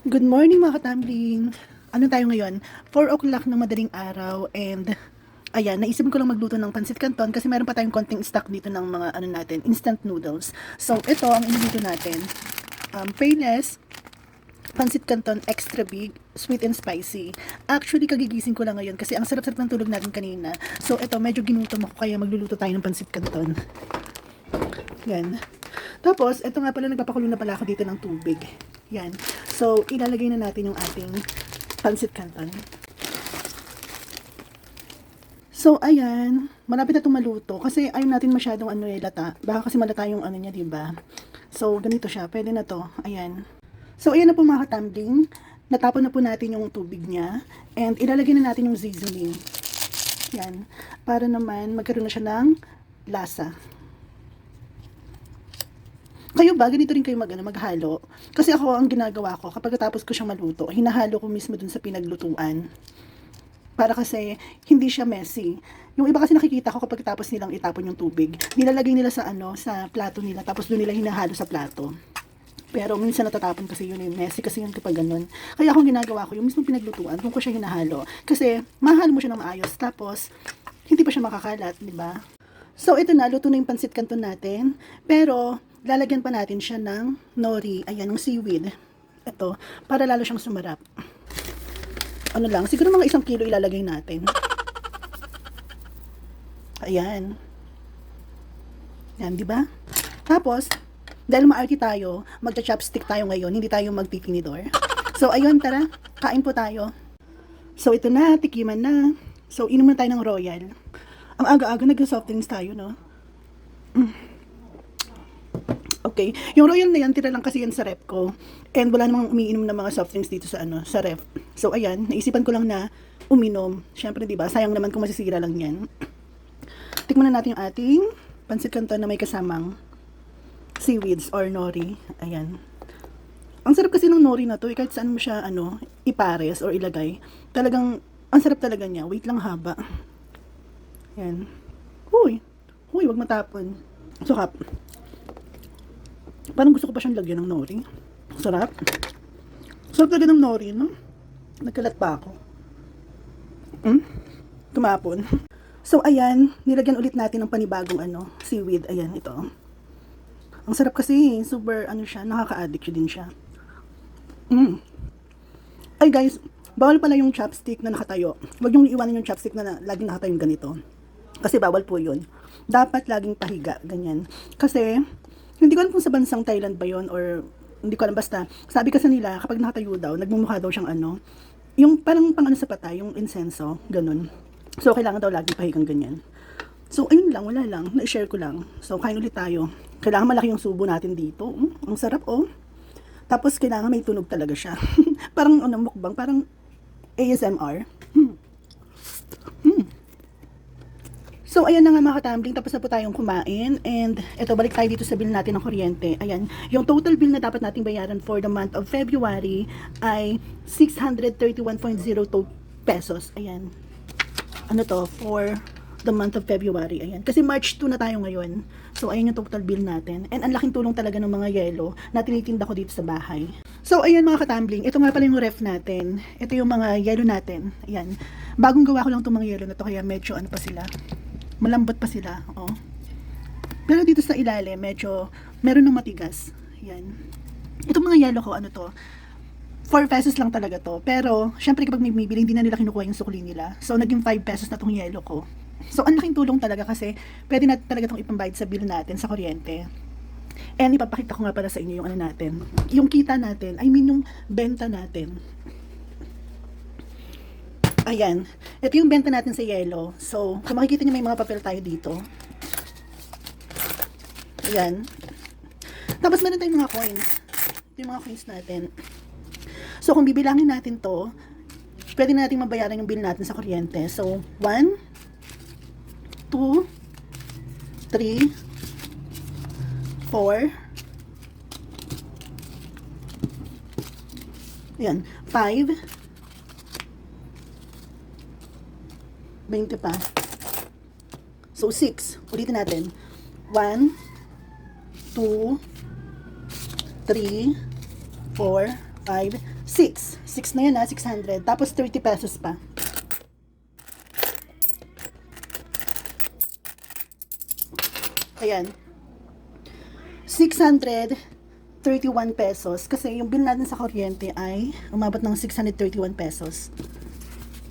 Good morning mga katambling. Ano tayo ngayon? 4 o'clock ng madaling araw and ayan, naisip ko lang magluto ng pansit canton kasi meron pa tayong konting stock dito ng mga ano natin, instant noodles. So ito ang iluluto natin. Payless pansit canton extra big, sweet and spicy. Actually, kagigising ko lang ngayon kasi ang sarap-sarap ng tulog natin kanina. So ito, medyo ginutom ako kaya magluluto tayo ng pansit canton. Yan. Tapos, ito nga pala, nagpapakulo na pala ako dito ng tubig. Yan. So, ilalagay na natin yung ating pansit canton. So, ayan. Malapit na itong maluto. Kasi ayaw natin masyadong lata. Baka kasi malata yung ano niya, diba? So, ganito siya. Pwede na to. Ayan. So, ayan na po mga katambling. Natapon na po natin yung tubig niya. And ilalagay na natin yung seasoning. Yan. Para naman magkaroon na siya ng lasa. Kayo ba, ganito rin kayo maghalo? Kasi ako, ang ginagawa ko, kapag tapos ko siyang maluto, hinahalo ko mismo dun sa pinaglutuan. Para kasi, hindi siya messy. Yung iba kasi nakikita ko kapag tapos nilang itapon yung tubig, nilalagay nila sa sa plato nila, tapos doon nila hinahalo sa plato. Pero minsan natatapon kasi yun, messy kasi yun kapag ganun. Kaya ako ginagawa ko, yung mismo pinaglutuan, doon ko siya hinahalo. Kasi, mahalo mo siya ng maayos, tapos, hindi pa siya makakalat, di ba? So, ito na, luto na yung pansit canton natin. Pero, lalagyan pa natin siya ng nori, ayan, ng seaweed. Ito, para lalo siyang sumarap. Ano lang, siguro mga 1 kilo ilalagay natin. Ayan. Yan, di ba? Tapos, dahil maarki tayo, magcha-chopstick tayo ngayon, hindi tayo magtitinidor. So, ayun, tara, kain po tayo. So, ito na, tikiman na. So, inom na tayo ng Royal. Ang aga-aga nag-soft drinks tayo, no? Okay. Yung Royal na yan, tira lang kasi yan sa ref ko. And wala namang umiinom ng mga soft drinks dito sa sa ref. So, ayan, naisipan ko lang na uminom. Syempre, di ba? Sayang naman kung masisira lang yan. Tikman na natin yung ating pansit canton na may kasamang seaweeds or nori. Ayan. Ang sarap kasi ng nori na to, kahit saan mo siya, ipares or ilagay. Talagang, ang sarap talaga niya. Wait lang, haba. Yan. Huy, wag matapon. Sarap. Parang gusto ko pa siyang lagyan ng nori. Sarap. Sarap talaga ng nori, no? Nagkalat pa ako. Tumapon. So, ayan. Nilagyan ulit natin ng panibagong seaweed. Ayan, ito. Ang sarap kasi. Super, siya. Nakaka-addict din siya. Ay, guys. Bawal pala yung chopstick na nakatayo. Huwag yung iiwanan yung chopstick na laging nakatayong ganito. Kasi bawal po yun. Dapat laging pahiga, ganyan. Kasi, hindi ko alam kung sa bansang Thailand ba yun or hindi ko alam, basta sabi kasi nila kapag nakatayo daw, nagmumukha daw siyang yung parang sa patay, yung insenso, ganun. So, kailangan daw laging pahigang ganyan. So, ayun lang, wala lang. Na-share ko lang. So, kain ulit tayo. Kailangan malaki yung subo natin dito. Ang sarap, oh. Tapos, kailangan may tunog talaga siya. Parang, mukbang, parang ASMR. So, ayan na nga mga katambling, tapos na po tayong kumain. And, eto, balik tayo dito sa bill natin ng kuryente. Ayan, yung total bill na dapat nating bayaran for the month of February ay 631.02 pesos. Ayan. Ano to? For the month of February. Ayan. Kasi March 2 na tayo ngayon. So, ayan yung total bill natin. And, ang laking tulong talaga ng mga yelo na tinitinda ko dito sa bahay. So, ayan mga katambling, ito nga pala yung ref natin. Ito yung mga yelo natin. Ayan. Bagong gawa ko lang itong mga yelo na to, kaya medyo pa sila. Malambot pa sila, oh. Pero dito sa ilalim, medyo meron ng matigas. Yan. Itong mga yellow ko, to? 4 pesos lang talaga to. Pero, syempre kapag may bibili, hindi na nila kinukuha yung sukli nila. So, naging 5 pesos na tong yellow ko. So, ang laking tulong talaga kasi pwede na talaga itong ipambayad sa bill natin, sa kuryente. And ipapakita ko nga para sa inyo yung natin. Yung kita natin, yung benta natin. Ayan. Ito yung benta natin sa yellow. So, kung makikita nyo may mga papel tayo dito. Ayan. Tapos meron tayong mga coins. Ito yung mga coins natin. So, kung bibilangin natin to, pwede natin mabayaran yung bill natin sa kuryente. So, 1, 2, 3, 4, ayan, 5, 20 pa. So, 6. Ulitin natin. 1, 2, 3, 4, 5, 6. 6 na yan ha, 600. Tapos 30 pesos pa. Ayan. 631 pesos. Kasi yung bill natin sa kuryente ay umabot ng 631 pesos.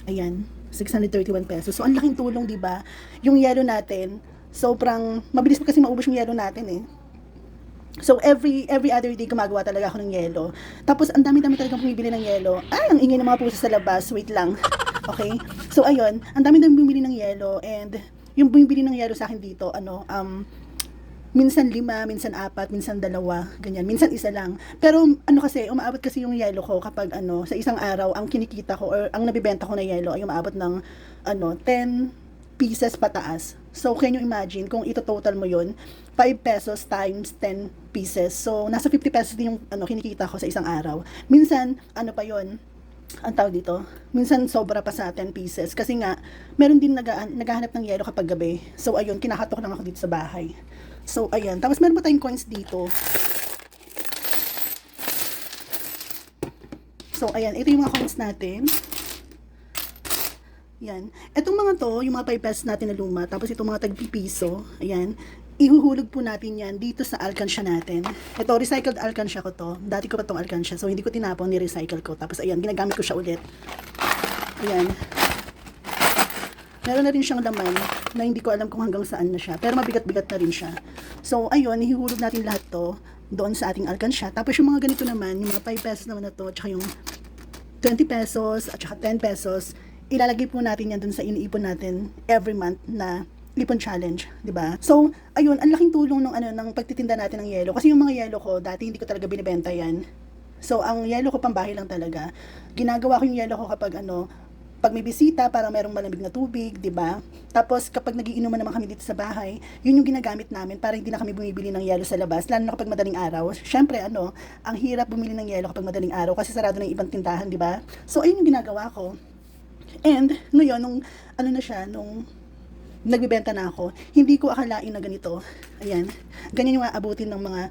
Ayan. 631 pesos. So, ang laking tulong, di ba? Yung yelo natin, sobrang, mabilis pa kasi maubos yung yelo natin eh. So, every other day, gumagawa talaga ako ng yelo. Tapos, ang dami-dami talagang bumibili ng yelo. Ay, ang ingay ng mga puso sa labas. Wait lang. Okay? So, ayun. Ang dami-dami bumibili ng yelo. And, yung bumibili ng yelo sa akin dito, minsan 5, minsan 4, minsan 2, ganyan. Minsan isa lang. Pero ano kasi, umaabot kasi yung yelo ko kapag sa isang araw, ang kinikita ko or ang nabibenta ko na yelo ay umaabot ng 10 pieces pataas. So, can you imagine kung ito-total mo yun, 5 pesos times 10 pieces. So, nasa 50 pesos din yung kinikita ko sa isang araw. Minsan, pa yun, ang tawag dito, minsan sobra pa sa 10 pieces. Kasi nga, meron din naghahanap ng yelo kapag gabi. So, ayun, kinakatok lang ako dito sa bahay. So, ayan. Tapos, meron pa tayong coins dito. So, ayan. Ito yung mga coins natin. Yan. Etong mga to, yung mga 5 pesos natin na luma. Tapos, itong mga tagpipiso. Ayan. Ihuhulog po natin yan dito sa alkansya natin. Ito, recycled alkansya ko to. Dati ko pa tong alkansya. So, hindi ko tinapon, ni-recycle ko. Tapos, ayan. Ginagamit ko siya ulit. Ayan. Meron na rin siyang laman na hindi ko alam kung hanggang saan na siya. Pero mabigat-bigat na rin siya. So, ayun, hihulog natin lahat to doon sa ating alkansya. Tapos yung mga ganito naman, yung mga 5 pesos naman na to, tsaka yung 20 pesos, at tsaka 10 pesos, ilalagay po natin yan doon sa iniipon natin every month na Lipon Challenge, 'di ba? So, ayun, ang laking tulong ng pagtitinda natin ng yelo. Kasi yung mga yelo ko, dati hindi ko talaga binibenta yan. So, ang yelo ko pambahay lang talaga. Ginagawa ko yung yelo ko kapag pag may bisita, para merong malamig na tubig, 'di ba? Tapos kapag nagiinuman naman kami dito sa bahay, yun yung ginagamit namin para hindi na kami bumibili ng yelo sa labas, lalo na kapag madaling araw. Syempre, ang hirap bumili ng yelo kapag madaling araw kasi sarado na yung ibang tindahan, 'di ba? So ayun yung ginagawa ko. And ngayon nung nung nagbebenta na ako, hindi ko akalain na ganito. Ayan. Ganyan yung aabutin ng mga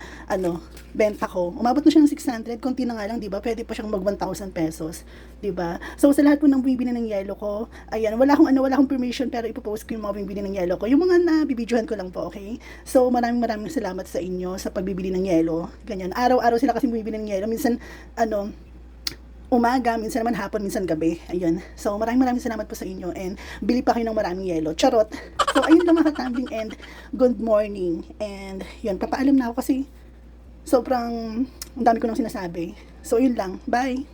benta ko. Umabot na siya ng 600, konti na nga lang, 'di ba? Pwede pa siyang mag 1,000 pesos, 'di ba? So sa lahat po ng bumibili ng yelo ko, ayan, wala akong permission pero ipopost ko yung mga bumibili ng yelo ko. Yung mga nabibidyohan ko lang po, okay? So maraming salamat sa inyo sa pagbibili ng yelo. Ganyan. Araw-araw sila kasi bumibili ng yelo. Minsan umaga, minsan naman hapon, minsan gabi. Ayun. So, maraming salamat po sa inyo and bili pa kayo ng maraming yelo. Charot. So, ayun lang mga katambing and good morning. And, yun, papaalam na ako kasi sobrang ang dami ko nang sinasabi. So, yun lang. Bye!